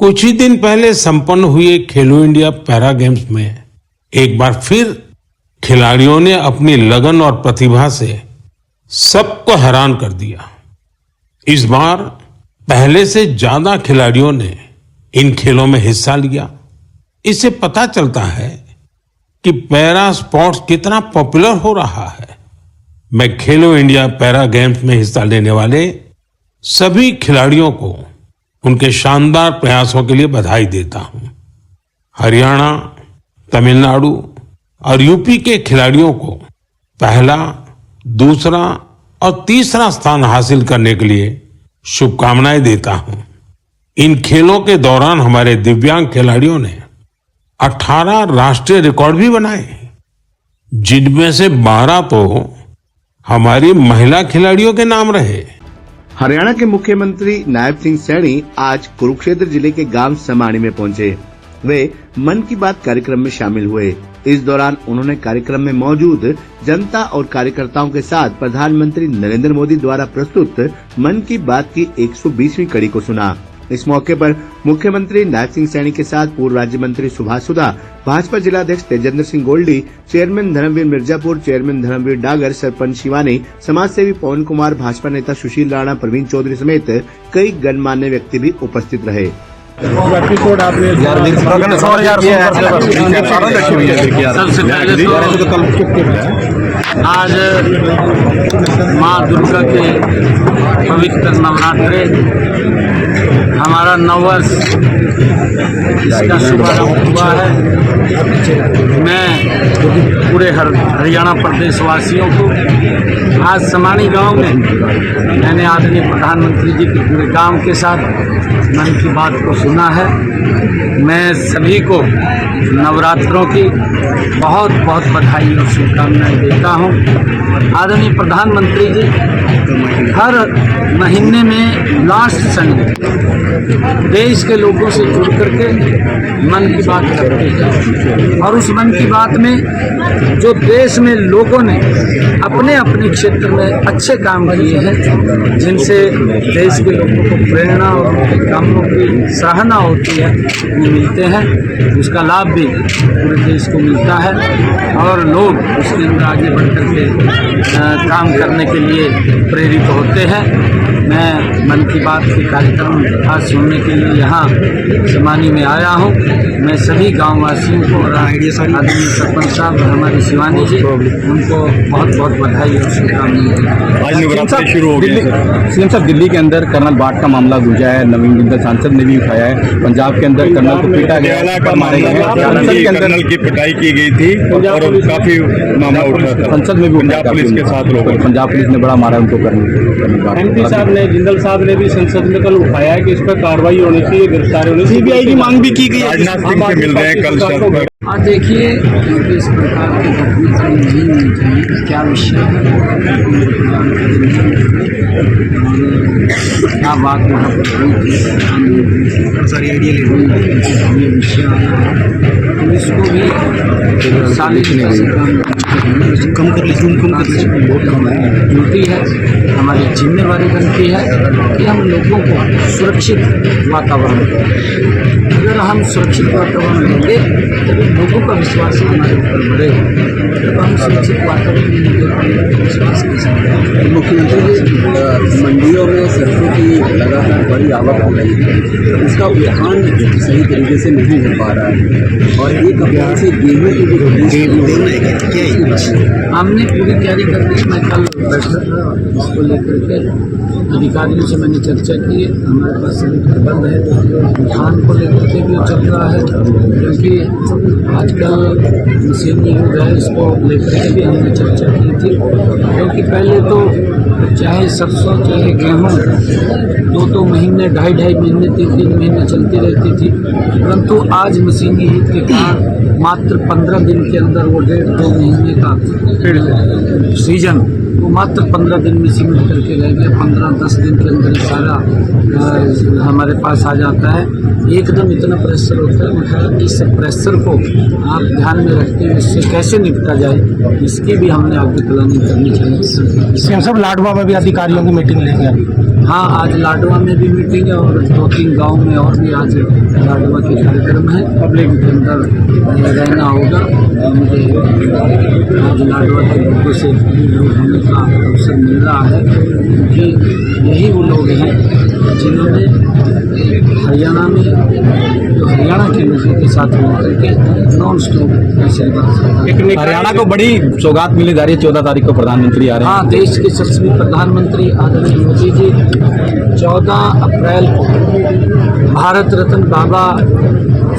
कुछ ही दिन पहले संपन्न हुए खेलो इंडिया पैरा गेम्स में एक बार फिर खिलाड़ियों ने अपनी लगन और प्रतिभा से सबको हैरान कर दिया। इस बार पहले से ज्यादा खिलाड़ियों ने इन खेलों में हिस्सा लिया। इससे पता चलता है कि पैरा स्पोर्ट्स कितना पॉपुलर हो रहा है। मैं खेलो इंडिया पैरा गेम्स में हिस्सा लेने वाले सभी खिलाड़ियों को उनके शानदार प्रयासों के लिए बधाई देता हूं। हरियाणा, तमिलनाडु और यूपी के खिलाड़ियों को पहला, दूसरा और तीसरा स्थान हासिल करने के लिए शुभकामनाएं देता हूं। इन खेलों के दौरान हमारे दिव्यांग खिलाड़ियों ने 18 राष्ट्रीय रिकॉर्ड भी बनाए, जिनमें से 12 तो हमारी महिला खिलाड़ियों के नाम रहे। हरियाणा के मुख्यमंत्री नायब सिंह सैनी आज कुरुक्षेत्र जिले के गांव समाणी में पहुंचे। वे मन की बात कार्यक्रम में शामिल हुए। इस दौरान उन्होंने कार्यक्रम में मौजूद जनता और कार्यकर्ताओं के साथ प्रधानमंत्री नरेंद्र मोदी द्वारा प्रस्तुत मन की बात की 120वीं कड़ी को सुना। इस मौके पर मुख्यमंत्री नायब सिंह सैनी के साथ पूर्व राज्य मंत्री सुभाष सुधा, भाजपा जिलाध्यक्ष तेजेंद्र सिंह गोल्डी, चेयरमैन धर्मवीर मिर्जापुर, चेयरमैन धर्मवीर डागर, सरपंच शिवानी, समाजसेवी पवन कुमार, भाजपा नेता सुशील राणा, प्रवीण चौधरी समेत कई गणमान्य व्यक्ति भी उपस्थित रहे। एपिसोड आपने आज माँ दुर्गा के पवित्र नवरात्रे, हमारा नववर्ष, इसका शुभारंभ हुआ है। मैं पूरे हरियाणा प्रदेश वासियों को आज समाणी गांव में मैंने आदरणीय प्रधानमंत्री जी के पूरे गांव के साथ मन की बात को सुना है। मैं सभी को नवरात्रों की बहुत बहुत बधाई और शुभकामनाएं देता हूं। आदरणीय प्रधानमंत्री जी हर महीने में लास्ट संडे देश के लोगों से जुड़ करके मन की बात करते हैं, और उस मन की बात में जो देश में लोगों ने अपने अपने क्षेत्र में अच्छे काम किए हैं, जिनसे देश के लोगों को प्रेरणा और कामों की सराहना होती है, वो मिलते हैं। उसका लाभ भी पूरे देश को मिलता है और लोग उसके अंदर आगे बढ़ करके काम करने के लिए प्रेरित होते हैं। मैं मन की बात के कार्यक्रम आज सुनने के लिए यहाँ समानी में आया हूँ। मैं सभी गाँव वासियों को और आदरणीय सरपंच साहब हमारे शिवानी जी, उनको बहुत बहुत बधाई और शुभकामनाएं। आज नवरात्रि शुरू हो गए। सीएम साहब, दिल्ली के अंदर कर्नल बाट का मामला गुंजा है, नवीन जिंदल सांसद ने भी उठाया है। पंजाब के अंदर कर्नल को पीटा गया, मारे गए, कर्नल की पिटाई की गई थी और काफी मामला उठा था। संसद में भी पंजाब पुलिस के साथ लोग, पंजाब पुलिस ने बड़ा मारा उनको। एमपी साहब ने, जिंदल साहब ने भी संसद में कल उठाया है कि इस पर कार्रवाई होनी चाहिए, गिरफ्तारी होनी चाहिए। सीबीआई की मांग भी की गई है। राजनाथ सिंह से मिल रहे हैं कल सर पर। और देखिए, क्योंकि इस प्रकार की घटना नहीं होनी चाहिए। क्या विषय है, क्या बात वहाँ पर हुई थी, सारी आइडिया ले विषय पुलिस को भी साली कम कर लीजिए, बहुत कम है। ड्यूटी है, हमारी जिम्मेवारी बनती है कि हम लोगों को सुरक्षित वातावरण दें। अगर हम सुरक्षित वातावरण देंगे तो लोगों का विश्वास हमारे ऊपर बढ़ेगा। जब हम सुरक्षित वातावरण देंगे, विश्वास के साथ। मुख्यमंत्री जी, मंडियों में सरसों की लगातार बड़ी आवक हो रही है, उसका उठान सही तरीके से नहीं हो पा रहा है और एक अभियान से गेहूँ की हमने पूरी तैयारी कर ली। मैं कल बैठा था, इसको लेकर के अधिकारियों से मैंने चर्चा की। हमारे पास सभी प्रबंध है, धान को लेकर के भी चल रहा है, क्योंकि आजकल मशीनी युग है, इसको लेकर के भी हमने चर्चा की थी। क्योंकि पहले तो चाहे सरसों चाहे गेहूँ 2-2 महीने, 2.5 महीने, 3-3 महीने चलती रहती थी, परंतु आज मशीनी युग के कारण मात्र 15 दिन के अंदर वो 1.5-2 महीने का सीजन वो मात्र 15 दिन में सीमित करके रह गया। 15-10 दिन के अंदर सारा हमारे पास आ जाता है। एकदम इतना प्रेशर होता है, मतलब इस प्रेशर को आप ध्यान में रखते हुए इससे कैसे निपटा जाए, इसकी भी हमने आगे प्लानिंग करनी चाहिए। सीएम साहब, लाडवा में भी अधिकारियों की मीटिंग लेंगे। हाँ, आज लाडवा में भी मीटिंग है और 2-3 गांव में और भी आज लाडवा के कार्यक्रम है। पब्लिक के अंदर रहना होगा। मुझे आज लाडवा के लोगों से लोग होने का अवसर मिल रहा है, क्योंकि यही वो लोग हैं जिन्होंने हरियाणा में जो हरियाणा के लोगों के साथ मिलकर के नॉन स्टॉप ऐसे हरियाणा को बड़ी सौगात मिलने जा रही है। 14 तारीख को प्रधानमंत्री आ रहे हैं। हाँ, देश के यशस्वी प्रधानमंत्री आदरणीय मोदी जी 14 अप्रैल को भारत रत्न बाबा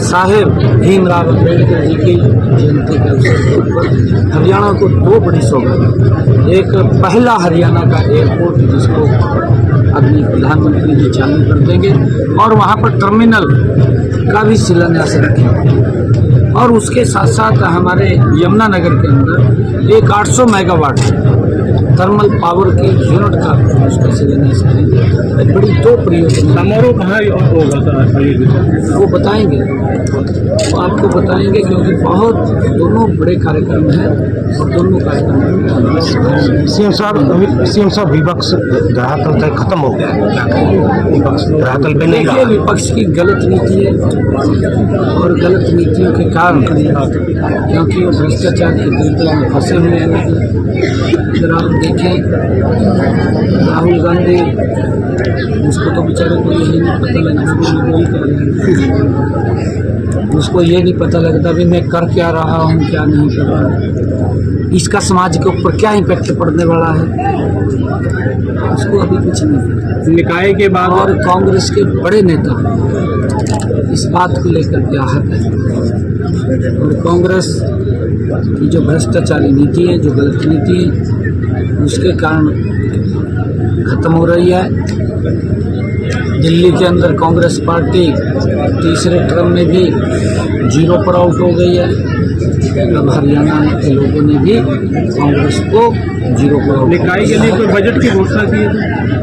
साहेब भीमराव अम्बेडकर जी की जयंती के अवसर पर हरियाणा को 2 बड़ी सौगात। एक पहला हरियाणा का एयरपोर्ट जिसको आदरणीय प्रधानमंत्री जी चालू कर देंगे और वहाँ पर टर्मिनल का भी शिलान्यास रखेंगे। और उसके साथ साथ हमारे यमुनानगर के अंदर एक 800 मेगावाट थर्मल पावर की यूनिट का उसका शिलान्यास करेंगे। बड़ी 2 परियोजना। समारोह कहाँ होगा वो बताएंगे, वो आपको बताएंगे, क्योंकि बहुत दोनों बड़े कार्यक्रम हैं और दोनों कार्यक्रम। सीएम साहब विपक्ष धरातल तक खत्म हो गया है। विपक्ष धरातल पे नहीं देखिए, विपक्ष की गलत नीति है और गलत नीतियों के कारण, क्योंकि वो भ्रष्टाचार के दलदल में फंसे हुए हैं। अगर आप देखें राहुल गांधी, उसको तो बेचारे को यही नहीं पता लगता, उसको ये नहीं पता लगता भी मैं कर क्या रहा हूँ, क्या नहीं कर रहा, इसका समाज के ऊपर क्या इम्पैक्ट पड़ने वाला है, उसको अभी कुछ नहीं पता। निकाय के बाद और कांग्रेस के बड़े नेता इस बात को लेकर के आहत है और कांग्रेस की जो भ्रष्टाचारी नीति है, जो गलत नीति है, उसके कारण खत्म हो रही है। दिल्ली के अंदर कांग्रेस पार्टी तीसरे टर्म में भी 0 पर आउट हो गई है। अब हरियाणा के लोगों ने भी कांग्रेस को 0 पर आउट। निकाय के लिए कोई बजट की घोषणा की है?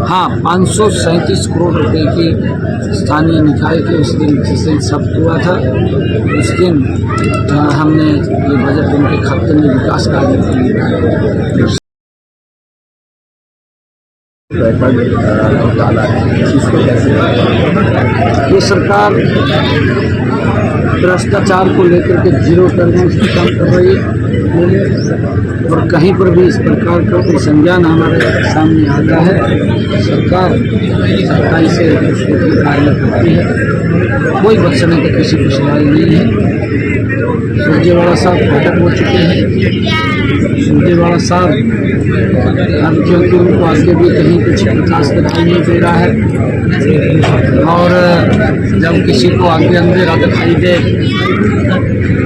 हाँ, 537 करोड़ रुपए की स्थानीय निकाय के उस दिन जिस दिन शब्द हुआ था, उस दिन हमने ये बजट उनके खाते में विकास कार्य के लिए ये सरकार भ्रष्टाचार को लेकर के 0 टॉलरेंस की काम कर रही है और कहीं पर भी इस प्रकार का कोई संज्ञान हमारे सामने आता है, सरकार सच्चाई से कार्य करती है। कोई बख्शने का किसी को सवाल नहीं है। सुरजेवाला साहब भटक हो चुके हैं। सुरजेवाला साहब अब क्योंकि उनको आगे भी कहीं कुछ विकास दिखाई नहीं दे रहा है और जब किसी को आगे अंधेरा दिखाई दे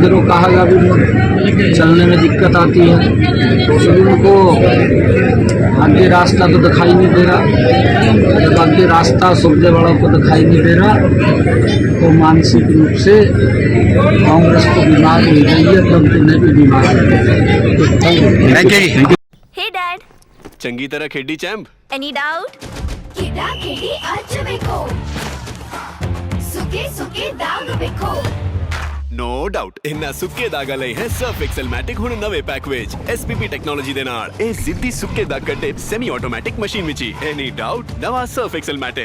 फिर वो कहा भी चलने में दिक्कत आती है। तो उनको आगे रास्ता तो दिखाई नहीं दे रहा। जब आगे रास्ता सुरजेवाला को दिखाई नहीं दे रहा तो मानसिक रूप से कांग्रेस को बीमार हो गई है, तब उन्हें भी बीमार है। हे डैड, चंगी तरह खेडी चैंप। Any doubt? किडा किडी अच बेको सुके सुके दाग बेको नो डाउट इन्ना सुक्के दागा लई है सर्फ एक्सेल मैटिक हुण नवे पैक विच एसपीपी टेक्नोलॉजी दे नाल ए जिद्दी सुक्के दाग कटे semi automatic machine which any doubt नवा सर्फ एक्सेल मैटिक।